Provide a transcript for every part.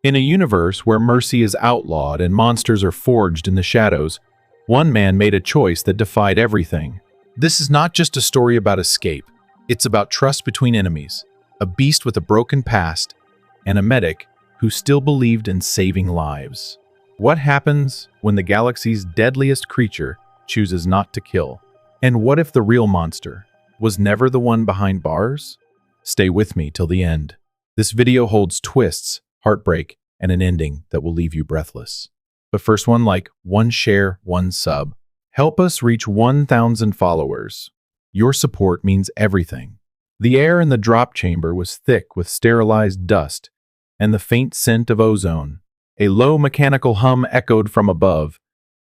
In a universe where mercy is outlawed and monsters are forged in the shadows, one man made a choice that defied everything. This is not just a story about escape. It's about trust between enemies, a beast with a broken past, and a medic who still believed in saving lives. What happens when the galaxy's deadliest creature chooses not to kill? And what if the real monster was never the one behind bars? Stay with me till the end. This video holds twists, heartbreak, and an ending that will leave you breathless. But first, one share, one sub. Help us reach 1,000 followers. Your support means everything. The air in the drop chamber was thick with sterilized dust and the faint scent of ozone. A low mechanical hum echoed from above,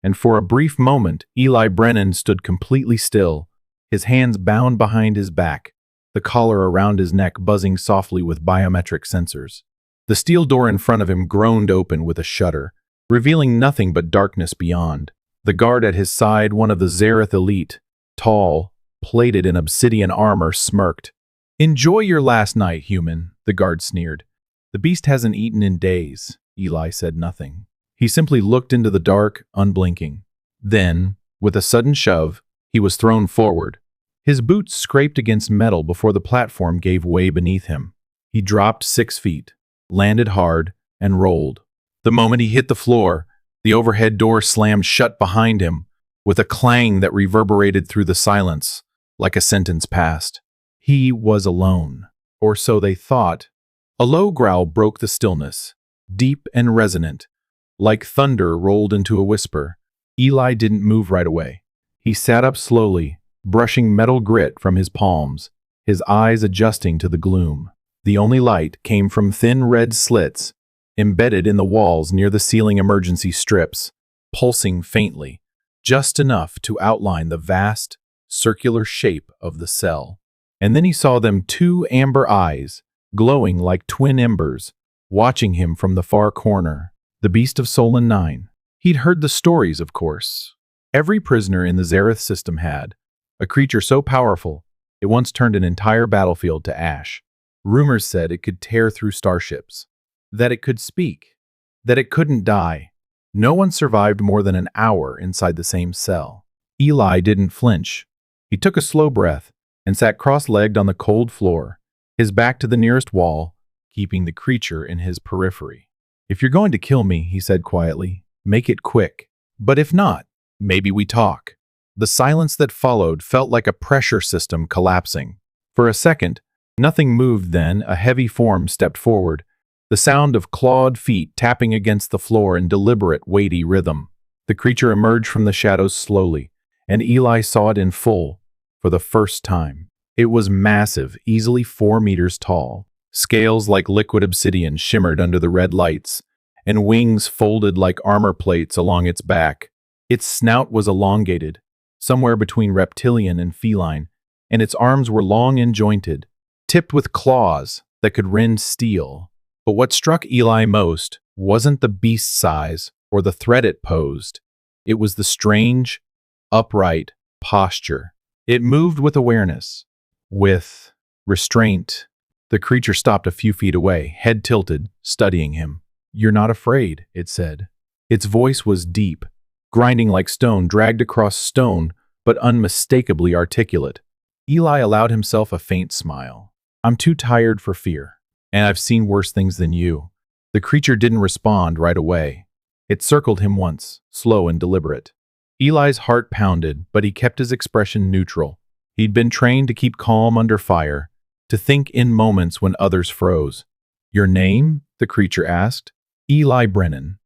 and for a brief moment, Eli Brennan stood completely still, his hands bound behind his back, the collar around his neck buzzing softly with biometric sensors. The steel door in front of him groaned open with a shudder, revealing nothing but darkness beyond. The guard at his side, one of the Zareth elite, tall, plated in obsidian armor, smirked. "Enjoy your last night, human," the guard sneered. "The beast hasn't eaten in days." Eli said nothing. He simply looked into the dark, unblinking. Then, with a sudden shove, he was thrown forward. His boots scraped against metal before the platform gave way beneath him. He dropped 6 feet, landed hard, and rolled. The moment he hit the floor, the overhead door slammed shut behind him, with a clang that reverberated through the silence, like a sentence passed. He was alone, or so they thought. A low growl broke the stillness, deep and resonant, like thunder rolled into a whisper. Eli didn't move right away. He sat up slowly, brushing metal grit from his palms, his eyes adjusting to the gloom. The only light came from thin red slits embedded in the walls near the ceiling emergency strips, pulsing faintly, just enough to outline the vast, circular shape of the cell. And then he saw them 2 amber eyes, glowing like twin embers, watching him from the far corner. The Beast of Solen-9. He'd heard the stories, of course. Every prisoner in the Zareth system had. A creature so powerful, it once turned an entire battlefield to ash. Rumors said it could tear through starships, that it could speak, that it couldn't die. No one survived more than an hour inside the same cell. Eli didn't flinch. He took a slow breath and sat cross-legged on the cold floor, his back to the nearest wall, keeping the creature in his periphery. "If you're going to kill me," he said quietly, "make it quick. But if not, maybe we talk." The silence that followed felt like a pressure system collapsing. For a second, nothing moved. Then a heavy form stepped forward, the sound of clawed feet tapping against the floor in deliberate, weighty rhythm. The creature emerged from the shadows slowly, and Eli saw it in full for the first time. It was massive, easily 4 meters tall. Scales like liquid obsidian shimmered under the red lights, and wings folded like armor plates along its back. Its snout was elongated, somewhere between reptilian and feline, and its arms were long and jointed, tipped with claws that could rend steel. But what struck Eli most wasn't the beast's size or the threat it posed. It was the strange, upright posture. It moved with awareness, with restraint. The creature stopped a few feet away, head tilted, studying him. "You're not afraid," it said. Its voice was deep, grinding like stone dragged across stone, but unmistakably articulate. Eli allowed himself a faint smile. "I'm too tired for fear, and I've seen worse things than you." The creature didn't respond right away. It circled him once, slow and deliberate. Eli's heart pounded, but he kept his expression neutral. He'd been trained to keep calm under fire, to think in moments when others froze. "Your name?" the creature asked. "Eli Brennan.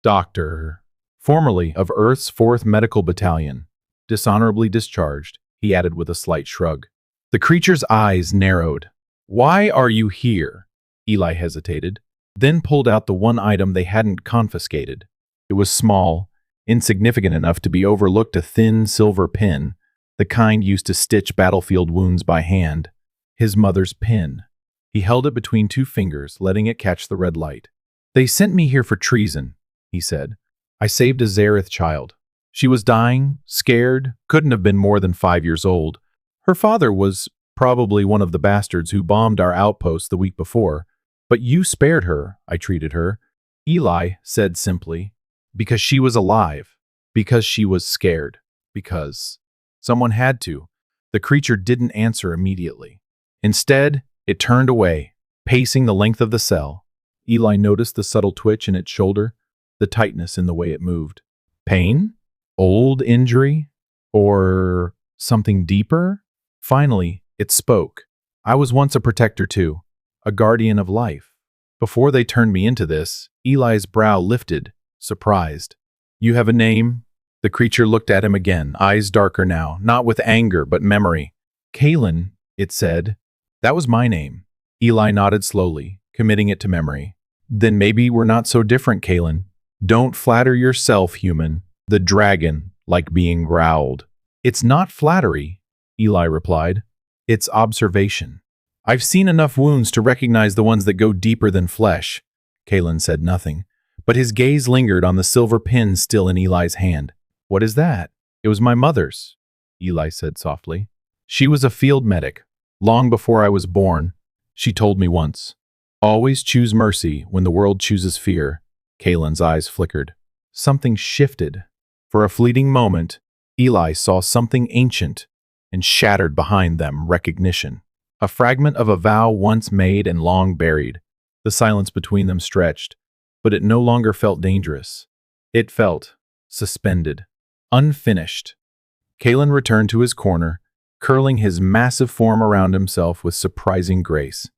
Doctor. Formerly of Earth's 4th Medical Battalion. Dishonorably discharged," he added with a slight shrug. The creature's eyes narrowed. "Why are you here?" Eli hesitated, then pulled out the one item they hadn't confiscated. It was small, insignificant enough to be overlooked, a thin silver pin, the kind used to stitch battlefield wounds by hand. His mother's pin. He held it between 2 fingers, letting it catch the red light. "They sent me here for treason," he said. "I saved a Zareth child. She was dying, scared, couldn't have been more than 5 years old. Her father was probably one of the bastards who bombed our outpost the week before. But you spared her," I treated her. Eli said simply, because she was alive, because she was scared, because someone had to. The creature didn't answer immediately. Instead, it turned away, pacing the length of the cell. Eli noticed the subtle twitch in its shoulder, the tightness in the way it moved. Pain? Old injury? Or something deeper? Finally, it spoke. I was once a protector too, a guardian of life. Before they turned me into this, Eli's brow lifted, surprised. You have a name? The creature looked at him again, eyes darker now, not with anger but memory. Kaelen, it said. That was my name. Eli nodded slowly, committing it to memory. Then maybe we're not so different, Kaelen. Don't flatter yourself, human. The dragon, like being growled. It's not flattery, Eli replied. It's observation. I've seen enough wounds to recognize the ones that go deeper than flesh. Kaelen said nothing, but his gaze lingered on the silver pin still in Eli's hand. What is that? It was my mother's, Eli said softly. She was a field medic. Long before I was born, she told me once. Always choose mercy when the world chooses fear. Kaelen's eyes flickered. Something shifted. For a fleeting moment, Eli saw something ancient and shattered behind them recognition. A fragment of a vow once made and long buried. The silence between them stretched, but it no longer felt dangerous. It felt suspended, unfinished. Kaelen returned to his corner, curling his massive form around himself with surprising grace.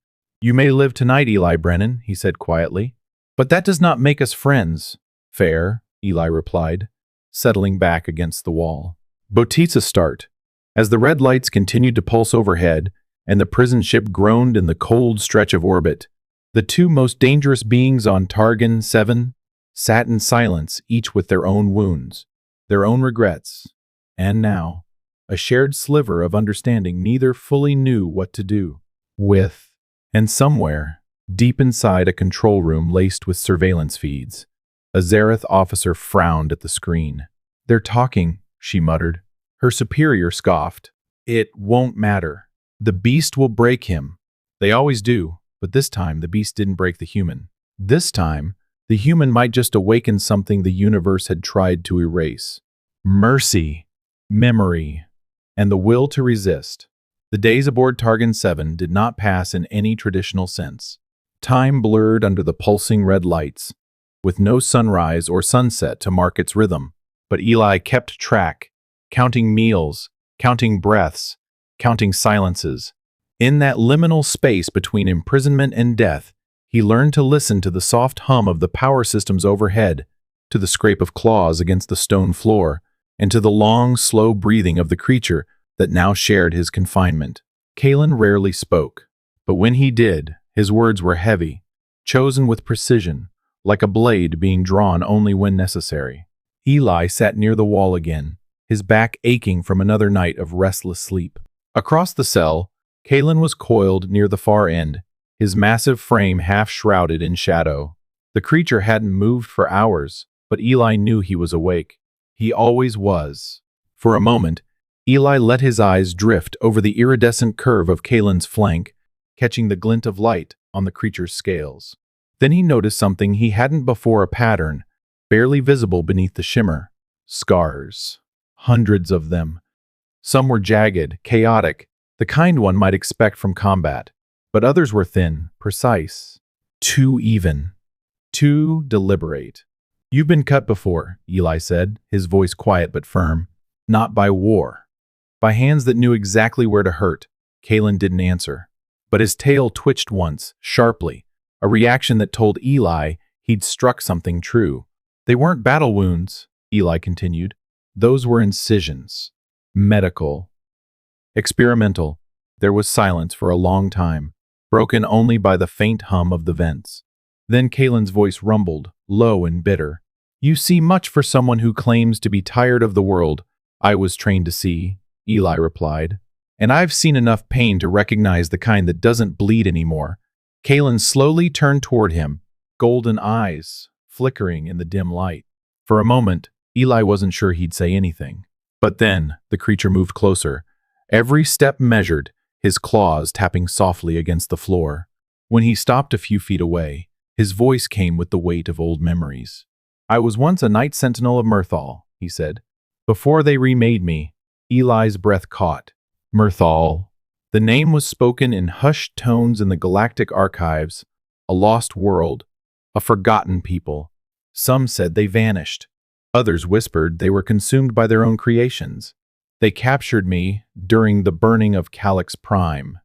You may live tonight, Eli Brennan, he said quietly, but that does not make us friends. Fair, Eli replied, settling back against the wall. Botitsa start. As the red lights continued to pulse overhead, and the prison ship groaned in the cold stretch of orbit, the two most dangerous beings on Targan 7 sat in silence, each with their own wounds, their own regrets, and now, a shared sliver of understanding neither fully knew what to do with. And somewhere, deep inside a control room laced with surveillance feeds, a Zareth officer frowned at the screen. They're talking, she muttered. Her superior scoffed. It won't matter. The beast will break him. They always do, but this time the beast didn't break the human. This time, the human might just awaken something the universe had tried to erase. Mercy, memory, and the will to resist. The days aboard Targan 7 did not pass in any traditional sense. Time blurred under the pulsing red lights, with no sunrise or sunset to mark its rhythm. But Eli kept track, counting meals, counting breaths, counting silences. In that liminal space between imprisonment and death, he learned to listen to the soft hum of the power systems overhead, to the scrape of claws against the stone floor, and to the long, slow breathing of the creature that now shared his confinement. Kaelen rarely spoke, but when he did, his words were heavy, chosen with precision, like a blade being drawn only when necessary. Eli sat near the wall again, his back aching from another night of restless sleep. Across the cell, Kaelen was coiled near the far end, his massive frame half shrouded in shadow. The creature hadn't moved for hours, but Eli knew he was awake. He always was. For a moment, Eli let his eyes drift over the iridescent curve of Kaelen's flank, catching the glint of light on the creature's scales. Then he noticed something he hadn't before, a pattern, barely visible beneath the shimmer. Scars. Hundreds of them. Some were jagged, chaotic, the kind one might expect from combat, but others were thin, precise, too even, too deliberate. You've been cut before, Eli said, his voice quiet but firm. Not by war. By hands that knew exactly where to hurt. Kaelen didn't answer, but his tail twitched once, sharply, a reaction that told Eli he'd struck something true. They weren't battle wounds, Eli continued. Those were incisions. Medical. Experimental. There was silence for a long time, broken only by the faint hum of the vents. Then Kaelen's voice rumbled, low and bitter. You see much for someone who claims to be tired of the world I was trained to see, Eli replied. And I've seen enough pain to recognize the kind that doesn't bleed anymore. Kaelen slowly turned toward him, golden eyes flickering in the dim light. For a moment, Eli wasn't sure he'd say anything. But then, the creature moved closer, every step measured, his claws tapping softly against the floor. When he stopped a few feet away, His voice came with the weight of old memories. "I was once a night sentinel of Murthal," he said. "Before they remade me." Eli's breath caught. Murthal. The name was spoken in hushed tones in the galactic archives, a lost world, a forgotten people. Some said they vanished. Others whispered they were consumed by their own creations. "They captured me during the burning of Calyx Prime,"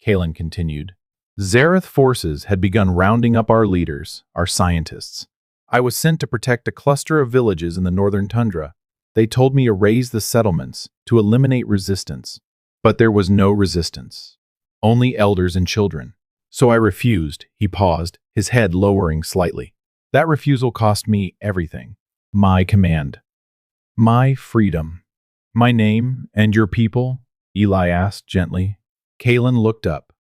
Kaelen continued. "Zareth forces had begun rounding up our leaders, our scientists. I was sent to protect a cluster of villages in the northern tundra. They told me to raise the settlements, to eliminate resistance. But there was no resistance. Only elders and children. So I refused." He paused, his head lowering slightly. "That refusal cost me everything. My command. My freedom." "My name and your people?" Eli asked gently. Kaelen looked up.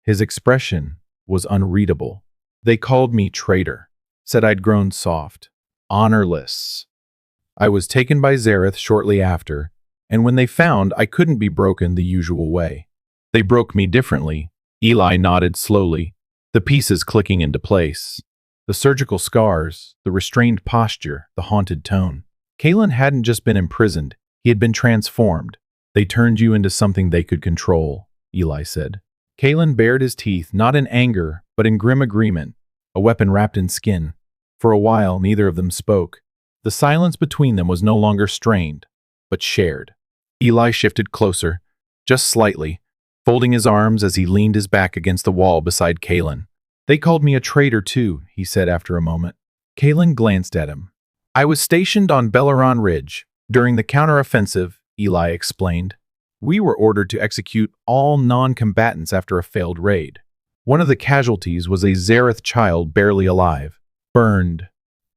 His expression was unreadable. "They called me traitor, said I'd grown soft, honorless. I was taken by Zareth shortly after, and when they found I couldn't be broken the usual way. They broke me differently." Eli nodded slowly, the pieces clicking into place. The surgical scars, the restrained posture, the haunted tone. Kaelen hadn't just been imprisoned, he had been transformed. "They turned you into something they could control," Eli said. Kaelen bared his teeth, not in anger, but in grim agreement, a weapon wrapped in skin. For a while, neither of them spoke. The silence between them was no longer strained, but shared. Eli shifted closer, just slightly, folding his arms as he leaned his back against the wall beside Kaelen. "They called me a traitor too," he said after a moment. Kaelen glanced at him. "I was stationed on Belleron Ridge. During the counteroffensive," Eli explained, "we were ordered to execute all non-combatants after a failed raid. One of the casualties was a Zareth child barely alive, burned,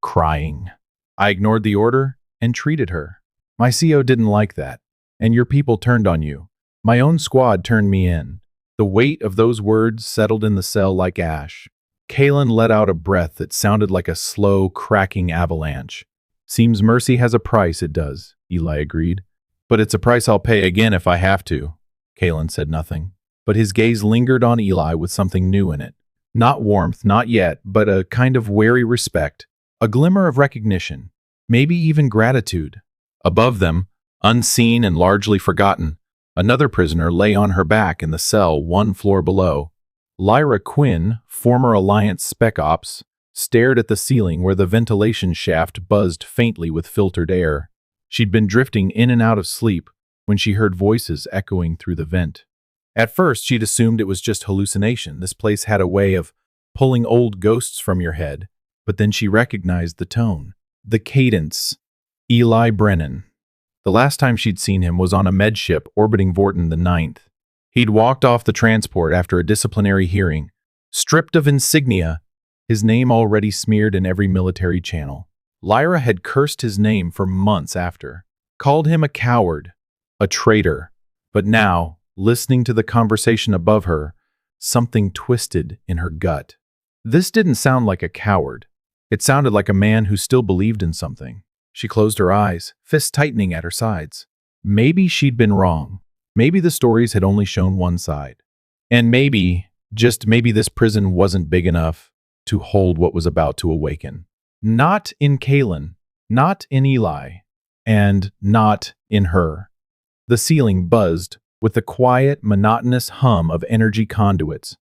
crying. I ignored the order and treated her. My CO didn't like that. And your people turned on you. My own squad turned me in." The weight of those words settled in the cell like ash. Kaelen let out a breath that sounded like a slow, cracking avalanche. "Seems mercy has a price, it does," Eli agreed. "But it's a price I'll pay again if I have to." Kaelen said nothing, but his gaze lingered on Eli with something new in it. Not warmth, not yet, but a kind of wary respect, a glimmer of recognition, maybe even gratitude. Above them, unseen and largely forgotten, another prisoner lay on her back in the cell one floor below. Lyra Quinn, former Alliance Spec Ops, stared at the ceiling where the ventilation shaft buzzed faintly with filtered air. She'd been drifting in and out of sleep when she heard voices echoing through the vent. At first, she'd assumed it was just hallucination. This place had a way of pulling old ghosts from your head, but then she recognized the tone, the cadence. Eli Brennan. The last time she'd seen him was on a med ship orbiting Vorton the 9th. He'd walked off the transport after a disciplinary hearing, stripped of insignia, his name already smeared in every military channel. Lyra had cursed his name for months after, called him a coward, a traitor. But now, listening to the conversation above her, something twisted in her gut. This didn't sound like a coward. It sounded like a man who still believed in something. She closed her eyes, fists tightening at her sides. Maybe she'd been wrong. Maybe the stories had only shown one side. And maybe, just maybe, this prison wasn't big enough to hold what was about to awaken. Not in Kaelen, not in Eli, and not in her. The ceiling buzzed with the quiet, monotonous hum of energy conduits.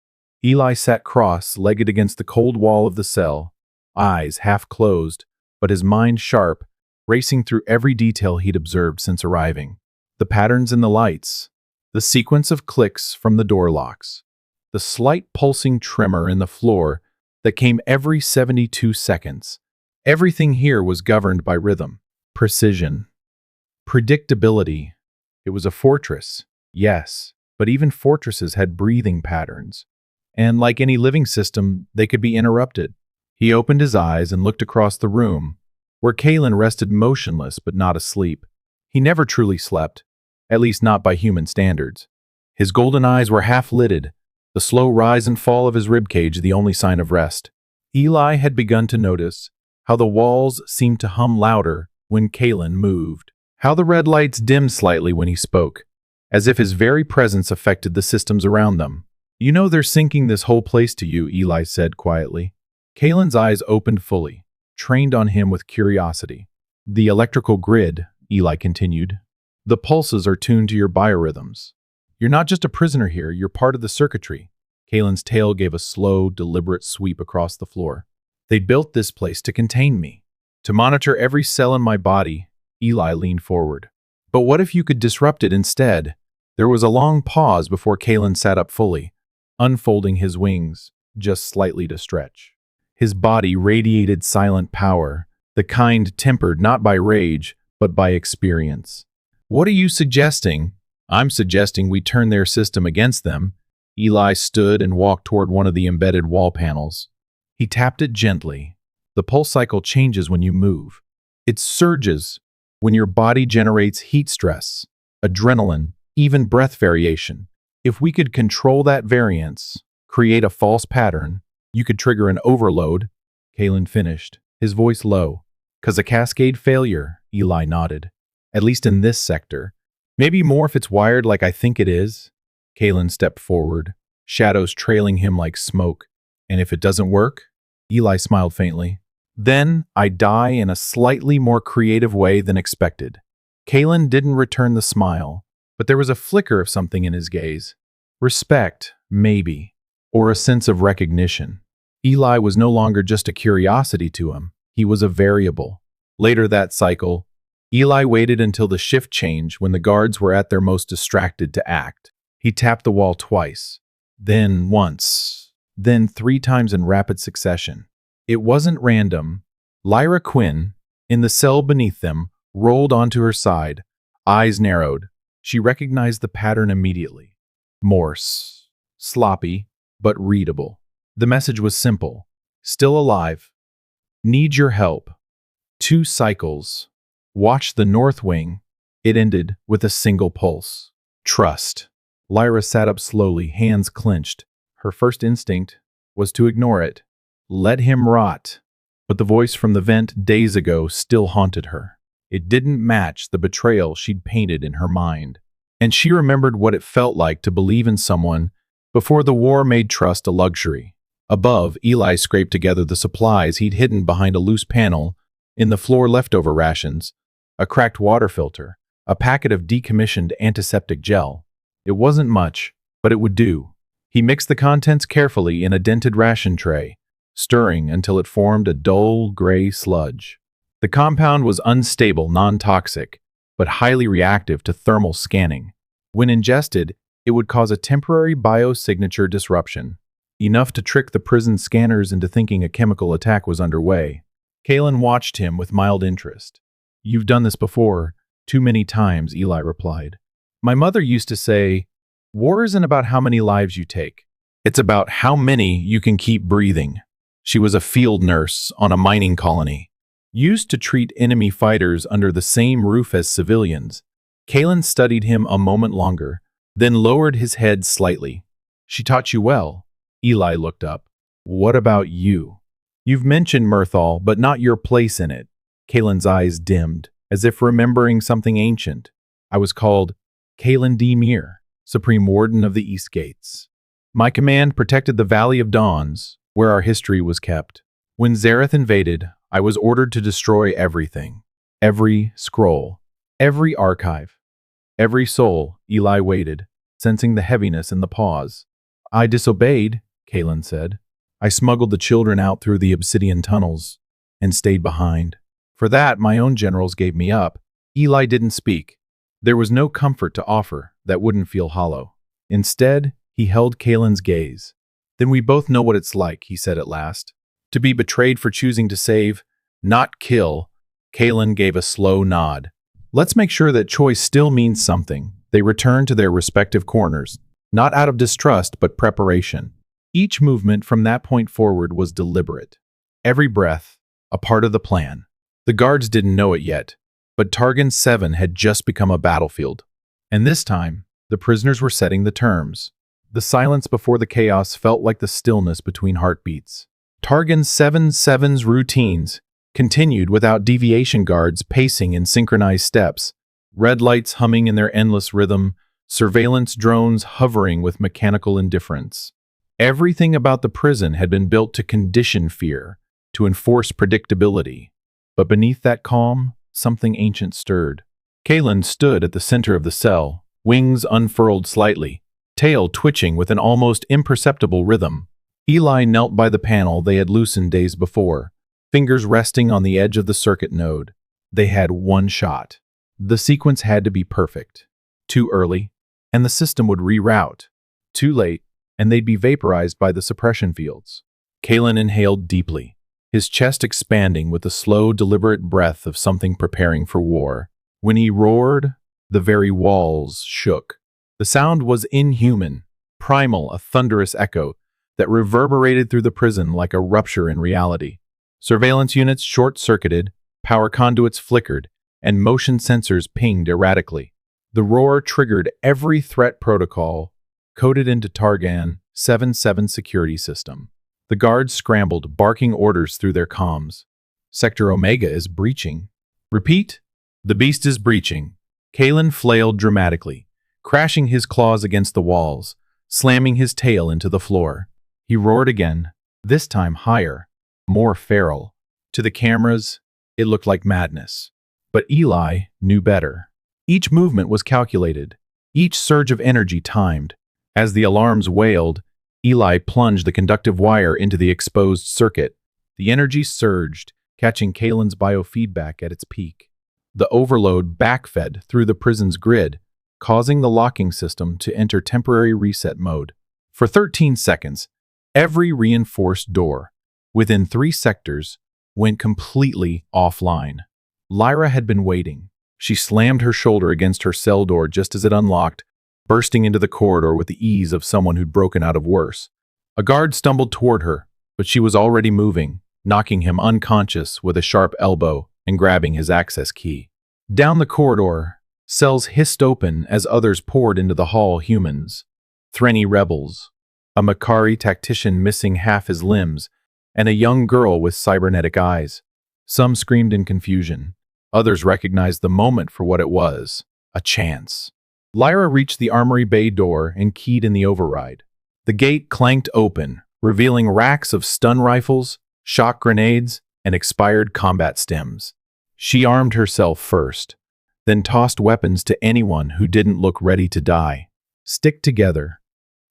Eli sat cross-legged against the cold wall of the cell, eyes half closed, but his mind sharp, racing through every detail he'd observed since arriving. The patterns in the lights, the sequence of clicks from the door locks, the slight pulsing tremor in the floor that came every 72 seconds. Everything here was governed by rhythm, precision, predictability. It was a fortress, yes, but even fortresses had breathing patterns. And like any living system, they could be interrupted. He opened his eyes and looked across the room, where Kaelen rested motionless but not asleep. He never truly slept, at least not by human standards. His golden eyes were half-lidded, the slow rise and fall of his ribcage the only sign of rest. Eli had begun to notice how the walls seemed to hum louder when Kaelen moved, how the red lights dimmed slightly when he spoke, as if his very presence affected the systems around them. "You know they're sinking this whole place to you," Eli said quietly. Kaelen's eyes opened fully, trained on him with curiosity. The electrical grid, Eli continued. The pulses are tuned to your biorhythms. You're not just a prisoner here, you're part of the circuitry. Kaelen's tail gave a slow, deliberate sweep across the floor. They built this place to contain me, to monitor every cell in my body. Eli leaned forward. But what if you could disrupt it instead? There was a long pause before Kaelen sat up fully, unfolding his wings, just slightly to stretch. His body radiated silent power, the kind tempered not by rage, but by experience. What are you suggesting? I'm suggesting we turn their system against them. Eli stood and walked toward one of the embedded wall panels. He tapped it gently. The pulse cycle changes when you move. It surges when your body generates heat stress, adrenaline, even breath variation. If we could control that variance, create a false pattern, you could trigger an overload. Kaelen finished, his voice low. 'Cause a cascade failure, Eli nodded. At least in this sector. Maybe more if it's wired like I think it is. Kaelen stepped forward, shadows trailing him like smoke. And if it doesn't work? Eli smiled faintly. Then I die in a slightly more creative way than expected. Kaelen didn't return the smile, but there was a flicker of something in his gaze. Respect, maybe, or a sense of recognition. Eli was no longer just a curiosity to him. He was a variable. Later that cycle, Eli waited until the shift change when the guards were at their most distracted to act. He tapped the wall twice, then once, then 3 times in rapid succession. It wasn't random. Lyra Quinn, in the cell beneath them, rolled onto her side, eyes narrowed. She recognized the pattern immediately. Morse. Sloppy, but readable. The message was simple. Still alive. Need your help. 2 cycles. Watch the north wing. It ended with a single pulse. Trust. Lyra sat up slowly, hands clenched. Her first instinct was to ignore it. Let him rot. But the voice from the vent days ago still haunted her. It didn't match the betrayal she'd painted in her mind. And she remembered what it felt like to believe in someone before the war made trust a luxury. Above, Eli scraped together the supplies he'd hidden behind a loose panel in the floor leftover rations, a cracked water filter, a packet of decommissioned antiseptic gel. It wasn't much, but it would do. He mixed the contents carefully in a dented ration tray, stirring until it formed a dull, gray sludge. The compound was unstable, non-toxic, but highly reactive to thermal scanning. When ingested, it would cause a temporary biosignature disruption, enough to trick the prison scanners into thinking a chemical attack was underway. Kaelen watched him with mild interest. You've done this before, too many times, Eli replied. My mother used to say, war isn't about how many lives you take. It's about how many you can keep breathing. She was a field nurse on a mining colony, used to treat enemy fighters under the same roof as civilians. Kaelen studied him a moment longer, then lowered his head slightly. She taught you well. Eli looked up. What about you? You've mentioned Mirthal, but not your place in it. Kaelen's eyes dimmed, as if remembering something ancient. I was called Kaelen D. Mir, Supreme Warden of the East Gates. My command protected the Valley of Dawns, where our history was kept. When Zareth invaded, I was ordered to destroy everything. Every scroll, every archive, every soul. Eli waited, sensing the heaviness in the pause. I disobeyed, Kaelen said. I smuggled the children out through the obsidian tunnels and stayed behind. For that, my own generals gave me up. Eli didn't speak. There was no comfort to offer that wouldn't feel hollow. Instead, he held Kaelen's gaze. Then we both know what it's like, he said at last. To be betrayed for choosing to save, not kill. Kaelen gave a slow nod. Let's make sure that choice still means something. They returned to their respective corners, not out of distrust, but preparation. Each movement from that point forward was deliberate. Every breath, a part of the plan. The guards didn't know it yet, but Targon 7 had just become a battlefield. And this time, the prisoners were setting the terms. The silence before the chaos felt like the stillness between heartbeats. Targon 7's routines continued without deviation, guards pacing in synchronized steps, red lights humming in their endless rhythm, surveillance drones hovering with mechanical indifference. Everything about the prison had been built to condition fear, to enforce predictability. But beneath that calm, something ancient stirred. Kaelen stood at the center of the cell, wings unfurled slightly, tail twitching with an almost imperceptible rhythm. Eli knelt by the panel they had loosened days before, fingers resting on the edge of the circuit node. They had one shot. The sequence had to be perfect. Too early, and the system would reroute. Too late, and they'd be vaporized by the suppression fields. Kaelen inhaled deeply, his chest expanding with the slow, deliberate breath of something preparing for war. When he roared, the very walls shook. The sound was inhuman, primal, a thunderous echo that reverberated through the prison like a rupture in reality. Surveillance units short-circuited, power conduits flickered, and motion sensors pinged erratically. The roar triggered every threat protocol coded into Targan 7-7 security system. The guards scrambled, barking orders through their comms. Sector Omega is breaching. Repeat, the beast is breaching. Kaelen flailed dramatically, crashing his claws against the walls, slamming his tail into the floor. He roared again, this time higher, more feral. To the cameras, it looked like madness. But Eli knew better. Each movement was calculated, each surge of energy timed. As the alarms wailed, Eli plunged the conductive wire into the exposed circuit. The energy surged, catching Kaelen's biofeedback at its peak. The overload backfed through the prison's grid, causing the locking system to enter temporary reset mode. For 13 seconds, every reinforced door, within 3 sectors, went completely offline. Lyra had been waiting. She slammed her shoulder against her cell door just as it unlocked, bursting into the corridor with the ease of someone who'd broken out of worse. A guard stumbled toward her, but she was already moving, knocking him unconscious with a sharp elbow and grabbing his access key. Down the corridor, cells hissed open as others poured into the hall. Humans, Threnny rebels, a Makari tactician missing half his limbs, and a young girl with cybernetic eyes. Some screamed in confusion. Others recognized the moment for what it was, a chance. Lyra reached the armory bay door and keyed in the override. The gate clanked open, revealing racks of stun rifles, shock grenades, and expired combat stims. She armed herself first, then tossed weapons to anyone who didn't look ready to die. Stick together.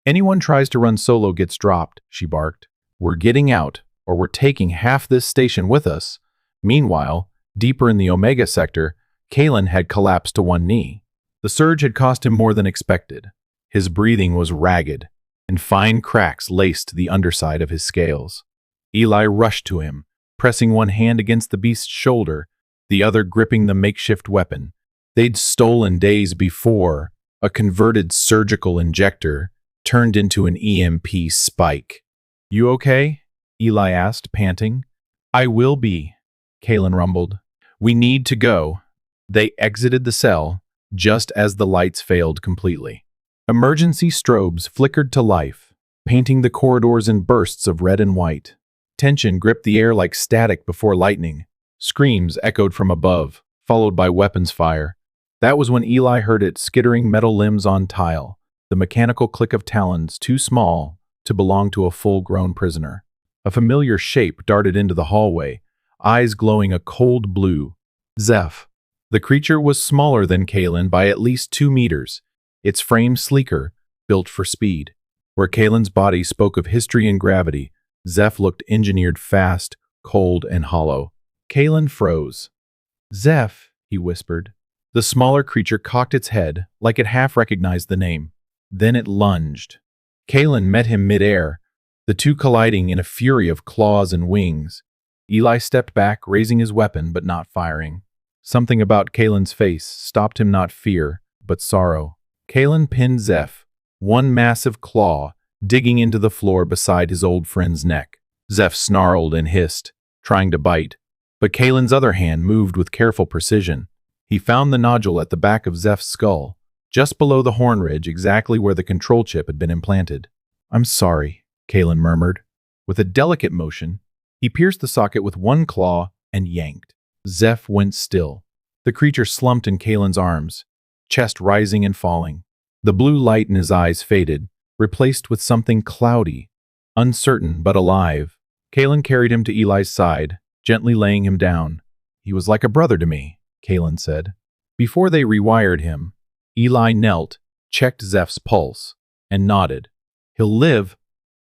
Anyone tries to run solo gets dropped, she barked. We're getting out, or we're taking half this station with us. Meanwhile, deeper in the Omega sector, Kaelen had collapsed to one knee. The surge had cost him more than expected. His breathing was ragged, and fine cracks laced the underside of his scales. Eli rushed to him, pressing one hand against the beast's shoulder, the other gripping the makeshift weapon. They'd stolen days before, a converted surgical injector turned into an EMP spike. You okay? Eli asked, panting. I will be, Kaelen rumbled. We need to go. They exited the cell, just as the lights failed completely. Emergency strobes flickered to life, painting the corridors in bursts of red and white. Tension gripped the air like static before lightning. Screams echoed from above, followed by weapons fire. That was when Eli heard it skittering metal limbs on tile, the mechanical click of talons too small to belong to a full-grown prisoner. A familiar shape darted into the hallway, eyes glowing a cold blue. Zeph. The creature was smaller than Kaelen by at least 2 meters, its frame sleeker, built for speed. Where Kaelen's body spoke of history and gravity, Zeph looked engineered fast, cold, and hollow. Kaelen froze. Zeph, he whispered. The smaller creature cocked its head, like it half recognized the name. Then it lunged. Kaelen met him mid-air, the two colliding in a fury of claws and wings. Eli stepped back, raising his weapon but not firing. Something about Kaelen's face stopped him, not fear, but sorrow. Kaelen pinned Zeph, one massive claw digging into the floor beside his old friend's neck. Zeph snarled and hissed, trying to bite, but Kaelen's other hand moved with careful precision. He found the nodule at the back of Zeph's skull, just below the horn ridge, exactly where the control chip had been implanted. I'm sorry, Kaelen murmured. With a delicate motion, he pierced the socket with one claw and yanked. Zeph went still. The creature slumped in Kaelen's arms, chest rising and falling. The blue light in his eyes faded, replaced with something cloudy, uncertain but alive. Kaelen carried him to Eli's side, gently laying him down. "He was like a brother to me," Kaelen said. Before they rewired him, Eli knelt, checked Zeph's pulse, and nodded. "He'll live,"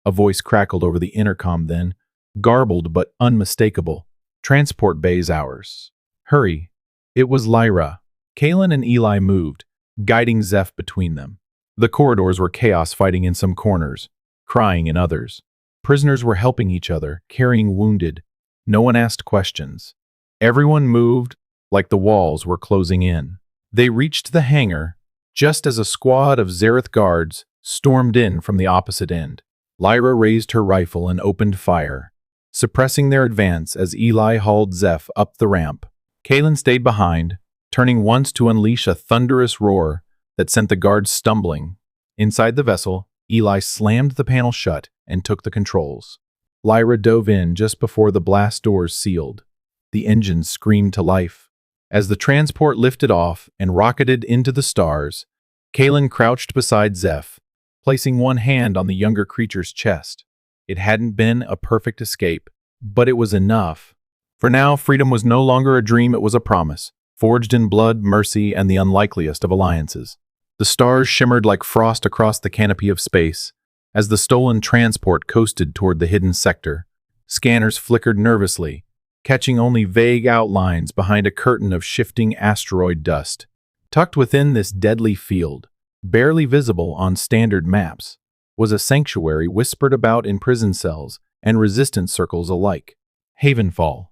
a voice crackled over the intercom then, garbled but unmistakable. "Transport bay's ours. Hurry." It was Lyra. Kaelen and Eli moved, guiding Zeph between them. The corridors were chaos, fighting in some corners, crying in others. Prisoners were helping each other, carrying wounded. No one asked questions. Everyone moved like the walls were closing in. They reached the hangar just as a squad of Zareth guards stormed in from the opposite end. Lyra raised her rifle and opened fire, suppressing their advance as Eli hauled Zeph up the ramp. Kaelen stayed behind, turning once to unleash a thunderous roar that sent the guards stumbling. Inside the vessel, Eli slammed the panel shut and took the controls. Lyra dove in just before the blast doors sealed. The engines screamed to life. As the transport lifted off and rocketed into the stars, Kaelen crouched beside Zeph, placing one hand on the younger creature's chest. It hadn't been a perfect escape, but it was enough. For now, freedom was no longer a dream, it was a promise, forged in blood, mercy, and the unlikeliest of alliances. The stars shimmered like frost across the canopy of space as the stolen transport coasted toward the hidden sector. Scanners flickered nervously, catching only vague outlines behind a curtain of shifting asteroid dust. Tucked within this deadly field, barely visible on standard maps, was a sanctuary whispered about in prison cells and resistance circles alike. Havenfall.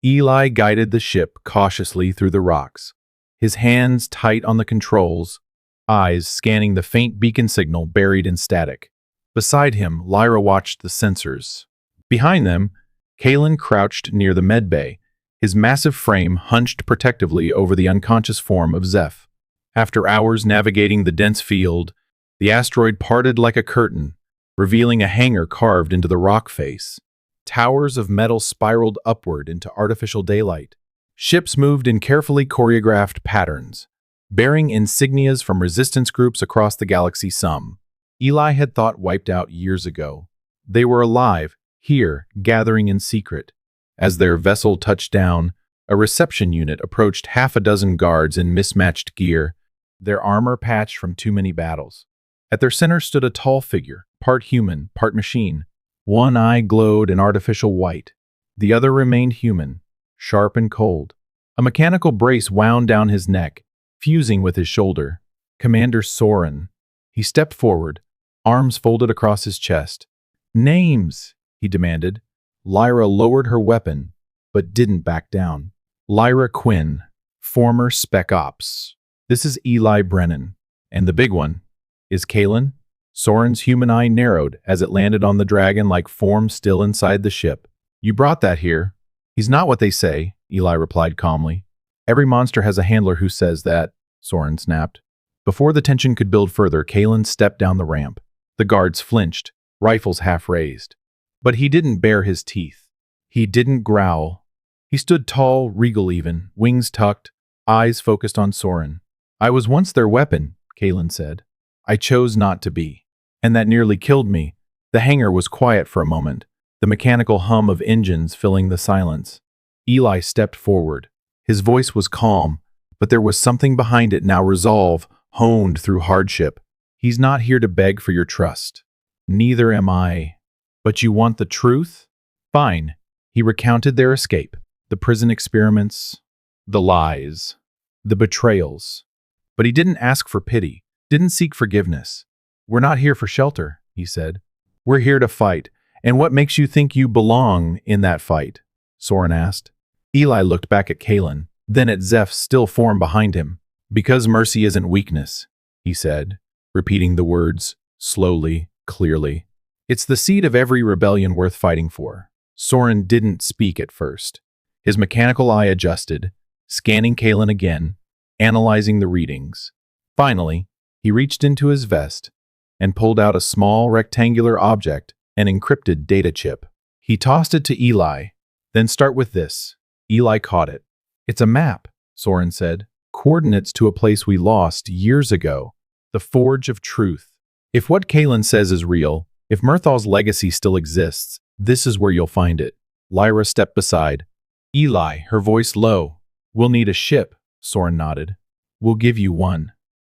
Eli guided the ship cautiously through the rocks, his hands tight on the controls, eyes scanning the faint beacon signal buried in static. Beside him, Lyra watched the sensors. Behind them, Kaelen crouched near the medbay, his massive frame hunched protectively over the unconscious form of Zeph. After hours navigating the dense field, the asteroid parted like a curtain, revealing a hangar carved into the rock face. Towers of metal spiraled upward into artificial daylight. Ships moved in carefully choreographed patterns, bearing insignias from resistance groups across the galaxy. Some Eli had thought wiped out years ago. They were alive, here, gathering in secret. As their vessel touched down, a reception unit approached half a dozen guards in mismatched gear, their armor patched from too many battles. At their center stood a tall figure, part human, part machine. One eye glowed an artificial white. The other remained human, sharp and cold. A mechanical brace wound down his neck, fusing with his shoulder. Commander Soren. He stepped forward, arms folded across his chest. "Names," he demanded. Lyra lowered her weapon, but didn't back down. "Lyra Quinn, former Spec Ops. This is Eli Brennan. And the big one is Kaelen." Soren's human eye narrowed as it landed on the dragon like form still inside the ship. "You brought that here." "He's not what they say," Eli replied calmly. "Every monster has a handler who says that," Soren snapped. Before the tension could build further, Kaelen stepped down the ramp. The guards flinched, rifles half raised. But he didn't bare his teeth. He didn't growl. He stood tall, regal even, wings tucked, eyes focused on Soren. "I was once their weapon," Kaelen said. "I chose not to be. And that nearly killed me." The hangar was quiet for a moment, the mechanical hum of engines filling the silence. Eli stepped forward. His voice was calm, but there was something behind it now, resolve, honed through hardship. "He's not here to beg for your trust. Neither am I. But you want the truth? Fine." He recounted their escape, the prison experiments, the lies, the betrayals. But he didn't ask for pity, didn't seek forgiveness. "We're not here for shelter," he said. "We're here to fight. And what makes you think you belong in that fight?" Soren asked. Eli looked back at Kaelen, then at Zeph's still form behind him. "Because mercy isn't weakness," he said, repeating the words slowly, clearly. "It's the seed of every rebellion worth fighting for." Soren didn't speak at first. His mechanical eye adjusted, scanning Kaelen again, analyzing the readings. Finally, he reached into his vest and pulled out a small rectangular object, an encrypted data chip. He tossed it to Eli. "Then start with this." Eli caught it. "It's a map," Soren said. "Coordinates to a place we lost years ago. The Forge of Truth. If what Kaelen says is real, If Murthal's legacy still exists, this is where you'll find it. Lyra stepped beside Eli, her voice low. We'll need a ship, Soren nodded. We'll give you one.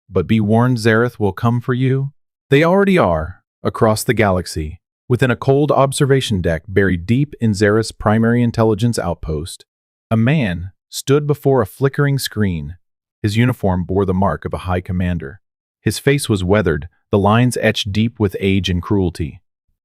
But be warned, Zareth will come for you. They already are, across the galaxy, within a cold observation deck buried deep in Zareth's primary intelligence outpost. A man stood before a flickering screen. His uniform bore the mark of a high commander. His face was weathered, the lines etched deep with age and cruelty.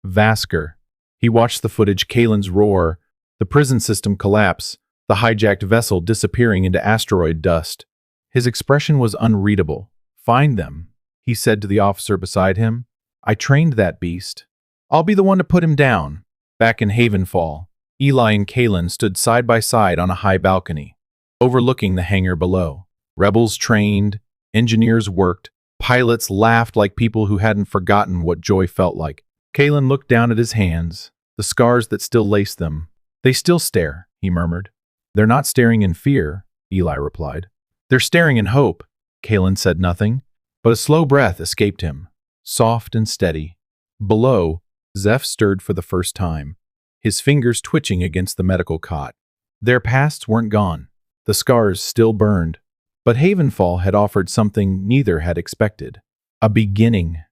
Vasker. He watched the footage, Kaelen's roar, the prison system collapse, the hijacked vessel disappearing into asteroid dust. His expression was unreadable. Find them, he said to the officer beside him. I trained that beast. I'll be the one to put him down. Back in Havenfall, Eli and Kaelen stood side by side on a high balcony, overlooking the hangar below. Rebels trained, engineers worked, pilots laughed like people who hadn't forgotten what joy felt like. Kaelen looked down at his hands, the scars that still laced them. They still stare, he murmured. They're not staring in fear, Eli replied. They're staring in hope. Kaelen said nothing, but a slow breath escaped him, soft and steady. Below, Zeph stirred for the first time, his fingers twitching against the medical cot. Their pasts weren't gone. The scars still burned. But Havenfall had offered something neither had expected. A beginning.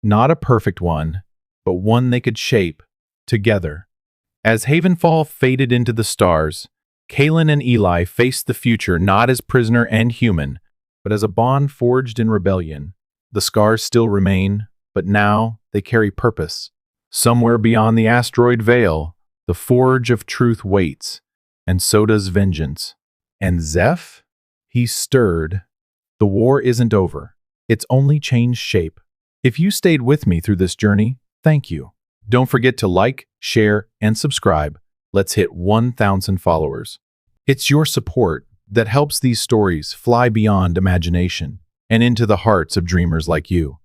Not a perfect one, but one they could shape together. As Havenfall faded into the stars, Kaelen and Eli faced the future not as prisoner and human, but as a bond forged in rebellion. The scars still remain, but now they carry purpose. Somewhere beyond the asteroid veil, the forge of truth waits, and so does vengeance. And Zeph? He stirred. The war isn't over. It's only changed shape. If you stayed with me through this journey, thank you. Don't forget to like, share, and subscribe. Let's hit 1,000 followers. It's your support that helps these stories fly beyond imagination and into the hearts of dreamers like you.